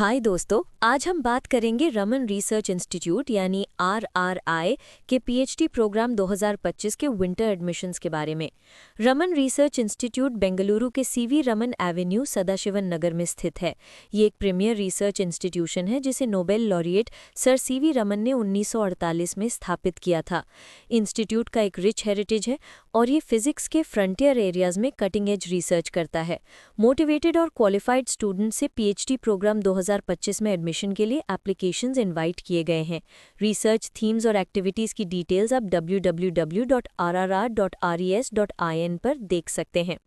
हाय दोस्तों, आज हम बात करेंगे रमन रिसर्च इंस्टीट्यूट यानी आरआरआई के पीएचडी प्रोग्राम 2025 के विंटर एडमिशन्स के बारे में। रमन रिसर्च इंस्टीट्यूट बेंगलुरु के सीवी रमन एवेन्यू सदाशिवन नगर में स्थित है। ये एक प्रीमियर रिसर्च इंस्टीट्यूशन है जिसे Nobel laureate sir CV Raman ने 1948 में स्थापित किया था। इंस्टीट्यूट का एक रिच हेरिटेज है और ये फिजिक्स के फ्रंटियर एरियाज में कटिंग एज रिसर्च करता है। मोटिवेटेड और क्वालिफाइड स्टूडेंट से पीएचडी प्रोग्राम 2025 में एडमिशन के लिए एप्लीकेशंस इनवाइट किए गए हैं। रिसर्च थीम्स और एक्टिविटीज़ की डिटेल्स आप www.rrr.res.in पर देख सकते हैं।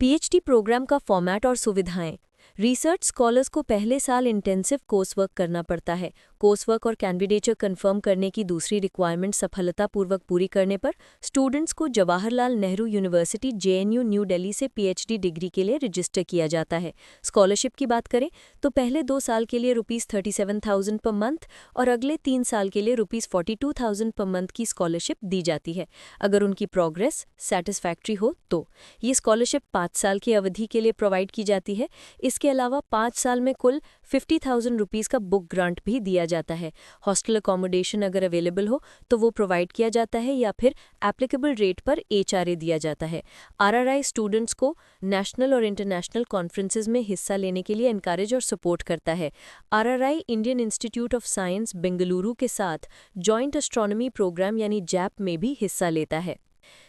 पीएचडी प्रोग्राम का फॉर्मेट और सुविधाएं। रिसर्च स्कॉलर्स को पहले साल इंटेंसिव कोर्स वर्क करना पड़ता है। कोर्स वर्क और कैंडिडेचर कंफर्म करने की दूसरी रिक्वायरमेंट सफलतापूर्वक पूरी करने पर स्टूडेंट्स को Jawaharlal Nehru university JNU new Delhi से पीएचडी डिग्री के लिए रजिस्टर किया जाता है। स्कॉलरशिप की बात करें तो पहले 2 साल के लिए ₹37,000 पर मंथ और अगले 3 साल के लिए ₹42,000 पर मंथ की स्कॉलरशिप दी जाती है, अगर उनकी प्रोग्रेस सेटिस्फैक्ट्री हो तो। ये स्कॉलरशिप 5 साल की अवधि के लिए प्रोवाइड की जाती है। इसके अलावा 5 साल में कुल ₹50,000 का बुक ग्रांट भी दिया जाता है। हॉस्टल अकोमोडेशन अगर अवेलेबल हो तो वो प्रोवाइड किया जाता है या फिर एप्लीकेबल रेट पर एचआरए दिया जाता है। आरआरआई स्टूडेंट्स को नेशनल और इंटरनेशनल कॉन्फ्रेंसेज में हिस्सा लेने के लिए एनकरेज और सपोर्ट करता है। RRI Indian institute of science Bengaluru के साथ जॉइंट एस्ट्रोनॉमी प्रोग्राम यानी जैप में भी हिस्सा लेता है।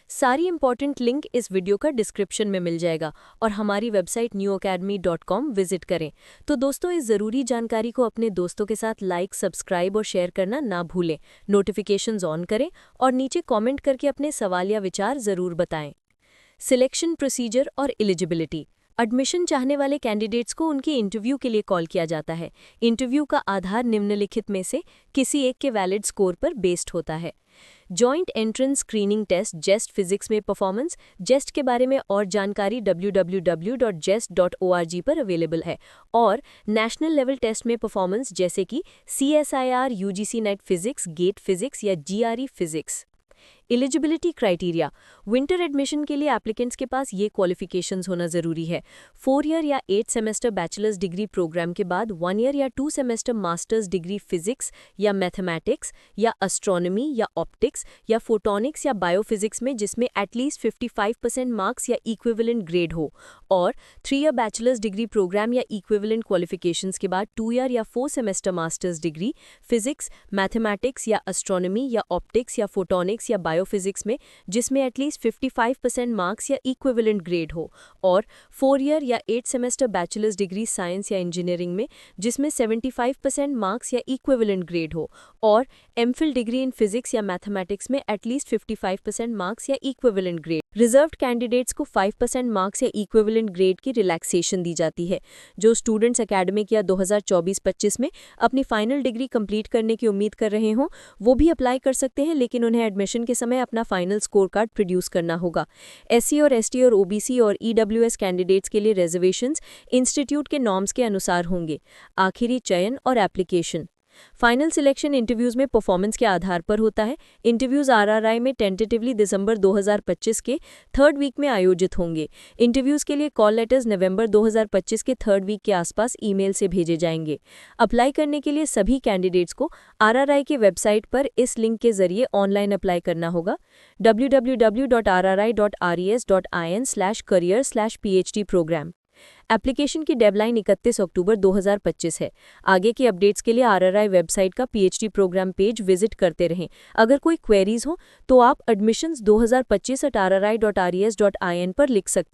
सारी इंपॉर्टेंट लिंक इस वीडियो का डिस्क्रिप्शन में मिल जाएगा और हमारी वेबसाइट newacademy.com विजिट करें। तो दोस्तों, इस ज़रूरी जानकारी को अपने दोस्तों के साथ लाइक, सब्सक्राइब और शेयर करना ना भूलें। नोटिफिकेशंस ऑन करें और नीचे कमेंट करके अपने सवाल या विचार ज़रूर बताएं। सिलेक्शन प्रोसीजर और एलिजिबिलिटी। एडमिशन चाहने वाले कैंडिडेट्स को उनके इंटरव्यू के लिए कॉल किया जाता है। इंटरव्यू का आधार निम्नलिखित में से किसी एक के वैलिड स्कोर पर बेस्ड होता है। Joint entrance screening test JEST physics में परफॉर्मेंस। जेस्ट के बारे में और जानकारी www.jest.org पर अवेलेबल है। और नेशनल लेवल टेस्ट में परफॉर्मेंस जैसे कि CSIR, UGC NET physics, GATE physics या GRE physics. Eligibility criteria. Winter admission के लिए एप्लीकेंट्स के पास ये क्वालिफिकेशंस होना जरूरी है। 4 ईयर या 8 सेमेस्टर बैचलर्स डिग्री प्रोग्राम के बाद 1 ईयर या 2 सेमेस्टर मास्टर्स डिग्री फिजिक्स या मैथमेटिक्स या एस्ट्रोनॉमी या ऑप्टिक्स या फोटोनिक्स या बायोफिजिक्स में जिसमें एटलीस्ट 55% मार्क्स या इक्विवेलेंट ग्रेड हो। और 3 ईयर बैचलर्स डिग्री प्रोग्राम या इक्विवेलेंट क्वालिफिकेशंस के बाद 2 ईयर या 4 semester masters degree physics, mathematics या एस्ट्रोनॉमी या ऑप्टिक्स या फोटोनिक्स या बायोफिजिक्स में जिसमें एटलीस्ट 55% मार्क्स या इक्विवेलेंट ग्रेड हो। और 4 ईयर या 8 सेमेस्टर बैचलर्स डिग्री साइंस या इंजीनियरिंग में जिसमें 75% मार्क्स या इक्विवेलेंट ग्रेड हो। और एमफिल डिग्री इन फिजिक्स या मैथमेटिक्स में एटलीस्ट 55% मार्क्स या इक्विवेलेंट ग्रेड। रिजर्व्ड कैंडिडेट्स को 5% मार्क्स या इक्विवेलेंट ग्रेड की रिलैक्सेशन दी जाती है। जो स्टूडेंट्स एकेडमिक या 2024-25 में अपनी फाइनल डिग्री कंप्लीट करने की उम्मीद कर रहे हों वो भी अप्लाई कर सकते हैं, लेकिन उन्हें एडमिशन के समय अपना फाइनल स्कोर कार्ड प्रोड्यूस करना होगा। SC और ST और OBC और EWS कैंडिडेट्स के लिए रिजर्वेशंस इंस्टीट्यूट के नॉर्म्स के अनुसार होंगे। आखिरी चयन और एप्लीकेशन। फाइनल सिलेक्शन इंटरव्यूज में परफॉर्मेंस के आधार पर होता है। इंटरव्यूज आरआरआई में टेंटेटिवली दिसंबर 2025 के 3rd वीक में आयोजित होंगे। इंटरव्यूज के लिए कॉल लेटर्स नवंबर 2025 के 3rd वीक के आसपास ईमेल से भेजे जाएंगे। अप्लाई करने के लिए सभी कैंडिडेट्स को आरआरआई की वेबसाइट पर इस लिंक के जरिए ऑनलाइन अप्लाई करना होगा www.rri.res.in/career/phd program। एप्लीकेशन की डेडलाइन 31 अक्टूबर 2025 है। आगे की अपडेट्स के लिए आरआरआई वेबसाइट का पीएचडी प्रोग्राम पेज विजिट करते रहें। अगर कोई क्वेरीज हो तो आप admissions2025@rri.res.in पर लिख सकते हैं।